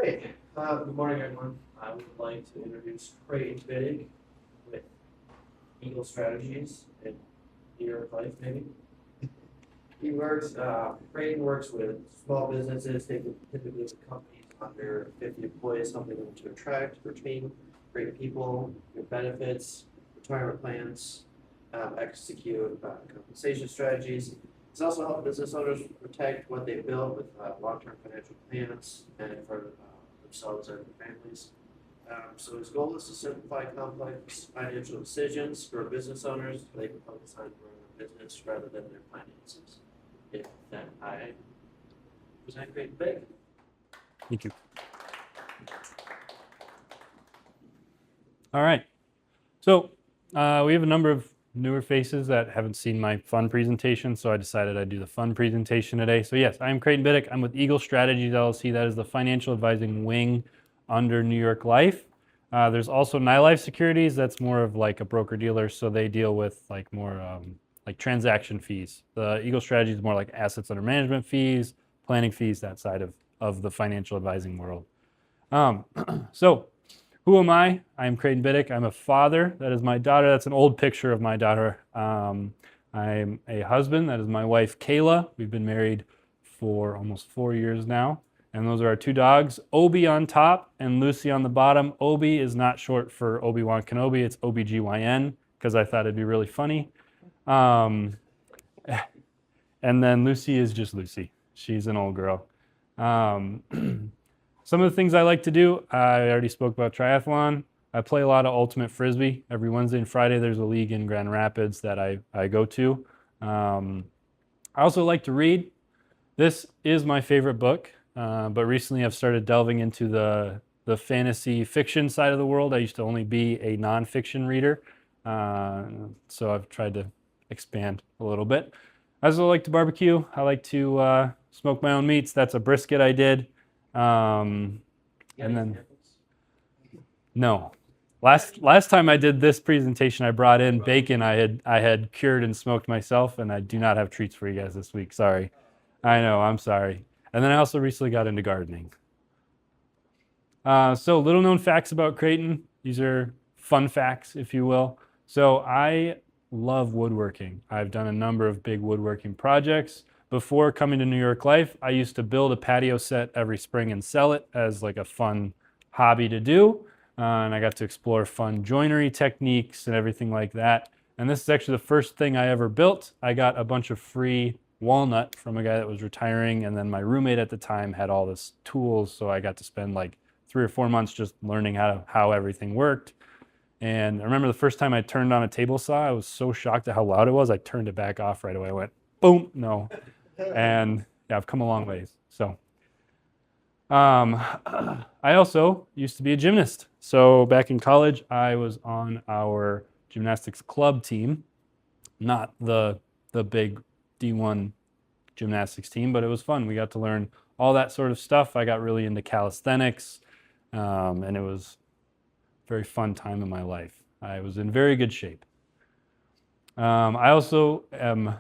right. Good morning, everyone. I would like to introduce Creighton Biddick with Eagle Strategies in New York Life, maybe. Creighton works with small businesses, typically with companies under 50 employees, helping them to attract, retain great people, with benefits, retirement plans, execute compensation strategies. It's also helped business owners protect what they build with long-term financial plans and for themselves and their families. So his goal is to simplify complex financial decisions for business owners so they can focus on growing their business rather than their finances. If that, I present Creighton Biddick. Thank you. All right. So we have a number of newer faces that haven't seen my fun presentation, so I decided I'd do the fun presentation today. So yes, I'm Creighton Biddick. I'm with Eagle Strategies LLC. That is the financial advising wing under New York Life. There's also NyLife Securities. That's more of like a broker dealer, so they deal with like more like transaction fees. The Eagle Strategy is more like assets under management fees, planning fees, that side of the financial advising world. So who am I? I'm Creighton Biddick. I'm a father. That is my daughter. That's an old picture of my daughter. I'm a husband. That is my wife, Kayla. We've been married for almost 4 years now. And those are our two dogs, Obi on top and Lucy on the bottom. Obi is not short for Obi-Wan Kenobi. It's OBGYN because I thought it'd be really funny. And then Lucy is just Lucy. She's an old girl. Some of the things I like to do, I already spoke about triathlon. I play a lot of ultimate frisbee. Every Wednesday and Friday there's a league in Grand Rapids that I go to. I also like to read. This is my favorite book, but recently I've started delving into the fantasy fiction side of the world. I used to only be a nonfiction reader, so I've tried to expand a little bit. I also like to barbecue. I like to smoke my own meats. That's a brisket I did. And then, no. Last time I did this presentation, I brought in bacon I had cured and smoked myself, and I do not have treats for you guys this week. Sorry. I know, I'm sorry. And then I also recently got into gardening. So little known facts about Creighton. These are fun facts, if you will. So I love woodworking. I've done a number of big woodworking projects. Before coming to New York Life, I used to build a patio set every spring and sell it as like a fun hobby to do. And I got to explore fun joinery techniques and everything like that. And this is actually the first thing I ever built. I got a bunch of free walnut from a guy that was retiring. And then my roommate at the time had all this tools. So I got to spend like 3 or 4 months just learning how everything worked. And I remember the first time I turned on a table saw, I was so shocked at how loud it was. I turned it back off right away. I went, boom, no. And yeah, I've come a long ways. So I also used to be a gymnast. So back in college, I was on our gymnastics club team, not the big D1 gymnastics team, but it was fun. We got to learn all that sort of stuff. I got really into calisthenics, and it was a very fun time in my life. I was in very good shape. I also am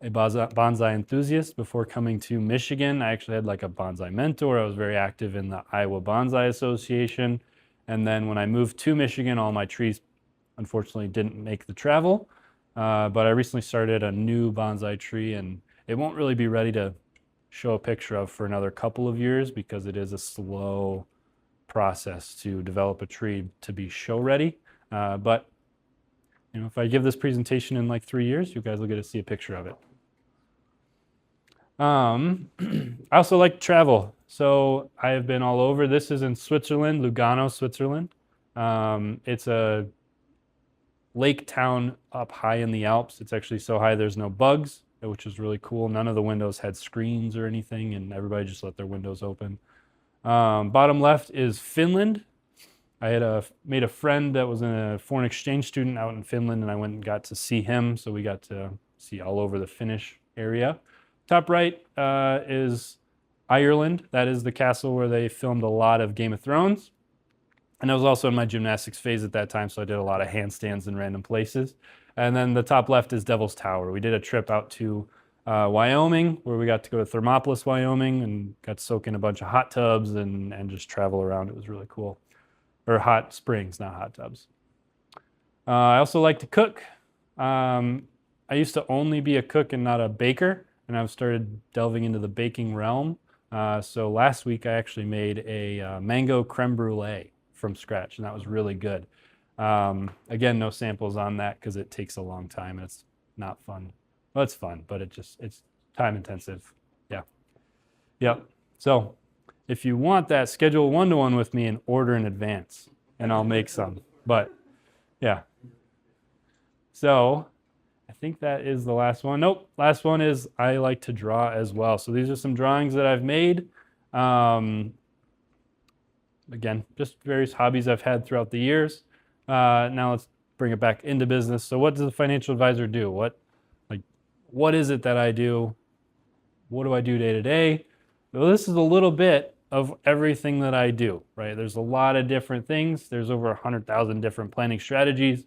a bonsai enthusiast. Before coming to Michigan, I actually had like a bonsai mentor. I was very active in the Iowa Bonsai Association. And then when I moved to Michigan, all my trees unfortunately didn't make the travel. But I recently started a new bonsai tree, and it won't really be ready to show a picture of for another couple of years because it is a slow process to develop a tree to be show ready. But you know, if I give this presentation in like 3 years, you guys will get to see a picture of it. I also like to travel. So I have been all over. This is in Switzerland, Lugano, Switzerland. It's a lake town up high in the Alps. It's actually so high there's no bugs, which is really cool. None of the windows had screens or anything, and everybody just let their windows open. Bottom left is Finland. I had made a friend that was a foreign exchange student out in Finland, and I went and got to see him, so we got to see all over the Finnish area. Top right is Ireland. That is the castle where they filmed a lot of Game of Thrones. And I was also in my gymnastics phase at that time, so I did a lot of handstands in random places. And then the top left is Devil's Tower. We did a trip out to Wyoming, where we got to go to Thermopolis, Wyoming, and got to soak in a bunch of hot tubs and just travel around. It was really cool. Or hot springs, not hot tubs. I also like to cook. I used to only be a cook and not a baker, and I've started delving into the baking realm. So last week I actually made a mango creme brulee from scratch, and that was really good. Again, no samples on that because it takes a long time and it's not fun. Well, it's fun, but it's time intensive. Yeah. Yep. So if you want that, schedule a one-to-one with me and order in advance, and I'll make some. But yeah. So I think that is the last one. Nope. Last one is I like to draw as well. So these are some drawings that I've made. Again, just various hobbies I've had throughout the years. Now let's bring it back into business. So what does a financial advisor do? What is it that I do? What do I do day to day? Well, this is a little bit of everything that I do, right? There's a lot of different things. There's over 100,000 different planning strategies.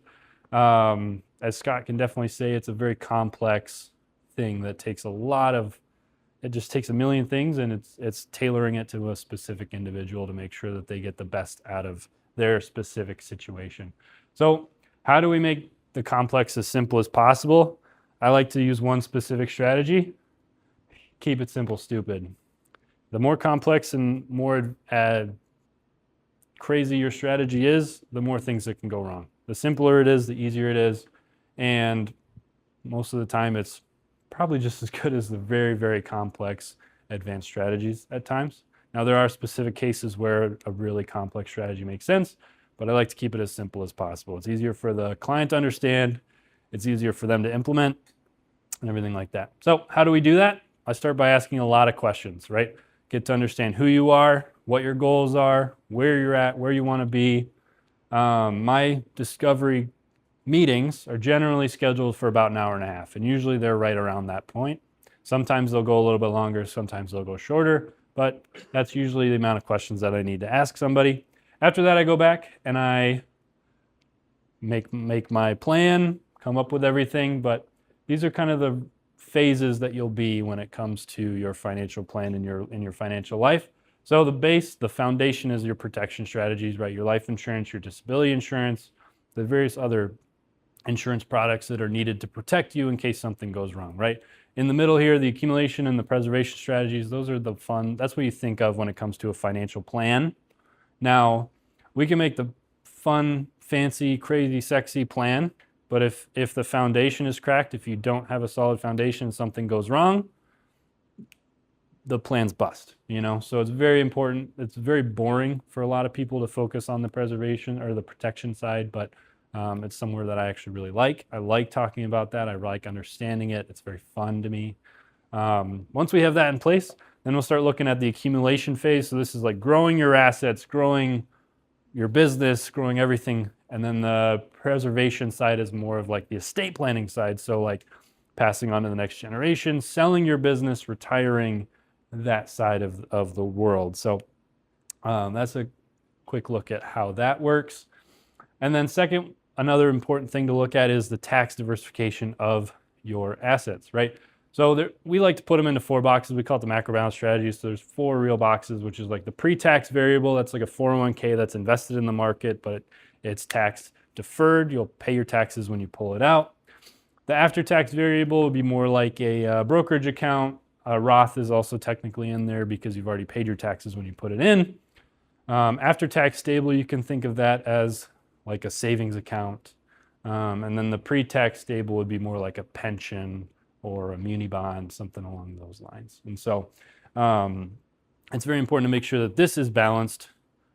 As Scott can definitely say, it's a very complex thing that takes it just takes a million things, and it's tailoring it to a specific individual to make sure that they get the best out of their specific situation. So how do we make the complex as simple as possible? I like to use one specific strategy. Keep it simple, stupid. The more complex and more crazy your strategy is, the more things that can go wrong. The simpler it is, the easier it is. And most of the time, it's probably just as good as the very, very complex advanced strategies at times. Now, there are specific cases where a really complex strategy makes sense, but I like to keep it as simple as possible. It's easier for the client to understand. It's easier for them to implement and everything like that. So how do we do that? I start by asking a lot of questions, right? Get to understand who you are, what your goals are, where you're at, where you want to be. My discovery meetings are generally scheduled for about an hour and a half, and usually they're right around that point. Sometimes they'll go a little bit longer, sometimes they'll go shorter, but that's usually the amount of questions that I need to ask somebody. After that, I go back and I make my plan, come up with everything, but these are kind of the phases that you'll be when it comes to your financial plan in your financial life. So the foundation is your protection strategies, right? Your life insurance, your disability insurance, the various other insurance products that are needed to protect you in case something goes wrong, right? In the middle here, the accumulation and the preservation strategies, those are the fun, that's what you think of when it comes to a financial plan. Now, we can make the fun, fancy, crazy, sexy plan, but if the foundation is cracked, if you don't have a solid foundation, something goes wrong, the plan's bust, So it's very important. It's very boring for a lot of people to focus on the preservation or the protection side, but it's somewhere that I actually really like. I like talking about that. I like understanding it. It's very fun to me. Once we have that in place, then we'll start looking at the accumulation phase. So this is like growing your assets, growing your business, growing everything. And then the preservation side is more of like the estate planning side. So like passing on to the next generation, selling your business, retiring, that side of the world. So that's a quick look at how that works. And then second, another important thing to look at is the tax diversification of your assets, right? So we like to put them into 4 boxes. We call it the macro balance strategy. So there's 4 real boxes, which is like the pre-tax variable. That's like a 401k that's invested in the market, but it's tax deferred. You'll pay your taxes when you pull it out. The after-tax variable would be more like a brokerage account. Roth is also technically in there because you've already paid your taxes when you put it in. After-tax stable, you can think of that as like a savings account. And then the pre-tax stable would be more like a pension or a muni bond, something along those lines. And so it's very important to make sure that this is balanced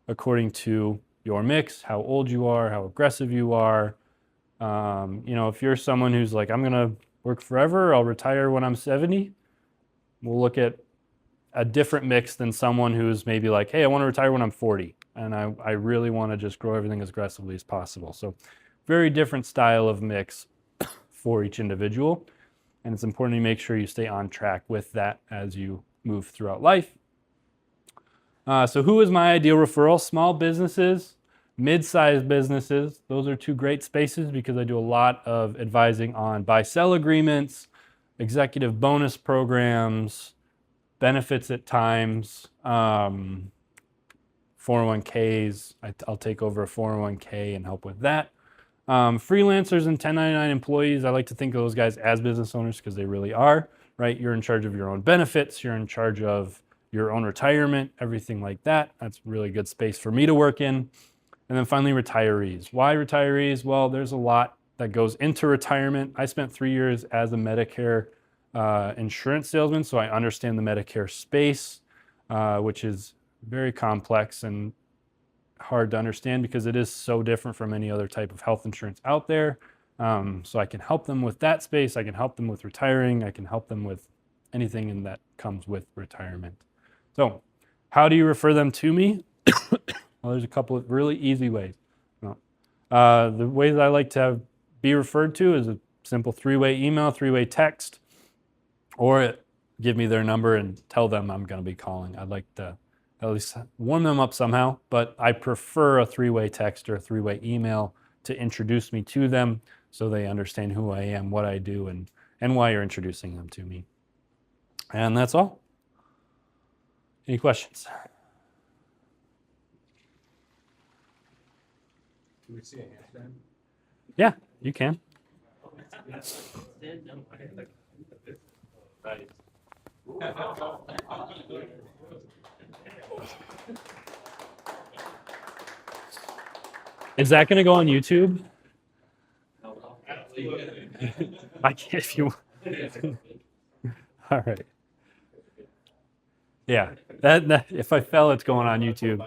according to your mix, how old you are, how aggressive you are. If you're someone who's like, I'm going to work forever, I'll retire when I'm 70, we'll look at a different mix than someone who's maybe like, hey, I want to retire when I'm 40, and I really want to just grow everything as aggressively as possible. So very different style of mix for each individual, and it's important to make sure you stay on track with that as you move throughout life. So who is my ideal referral? Small businesses, mid-sized businesses. Those are 2 great spaces because I do a lot of advising on buy-sell agreements, executive bonus programs, benefits at times, 401ks. I'll take over a 401k and help with that. Freelancers and 1099 employees, I like to think of those guys as business owners because they really are, right? You're in charge of your own benefits, you're in charge of your own retirement, everything like that. That's really good space for me to work in. And then finally, retirees. Why retirees? Well, there's a lot that goes into retirement. I spent 3 years as a Medicare insurance salesman, so I understand the Medicare space, which is very complex and hard to understand because it is so different from any other type of health insurance out there. So I can help them with that space. I can help them with retiring. I can help them with anything in that comes with retirement. So how do you refer them to me? Well, there's a couple of really easy ways. The ways I like to be referred to is a simple 3-way email, 3-way text, or give me their number and tell them I'm going to be calling. I'd like to at least warm them up somehow, but I prefer a 3-way text or a 3-way email to introduce me to them so they understand who I am, what I do, and why you're introducing them to me. And that's all. Any questions? Can we see a handstand? Yeah, you can. Is that going to go on YouTube? I can't if you. All right. Yeah, that if I fell, it's going on YouTube.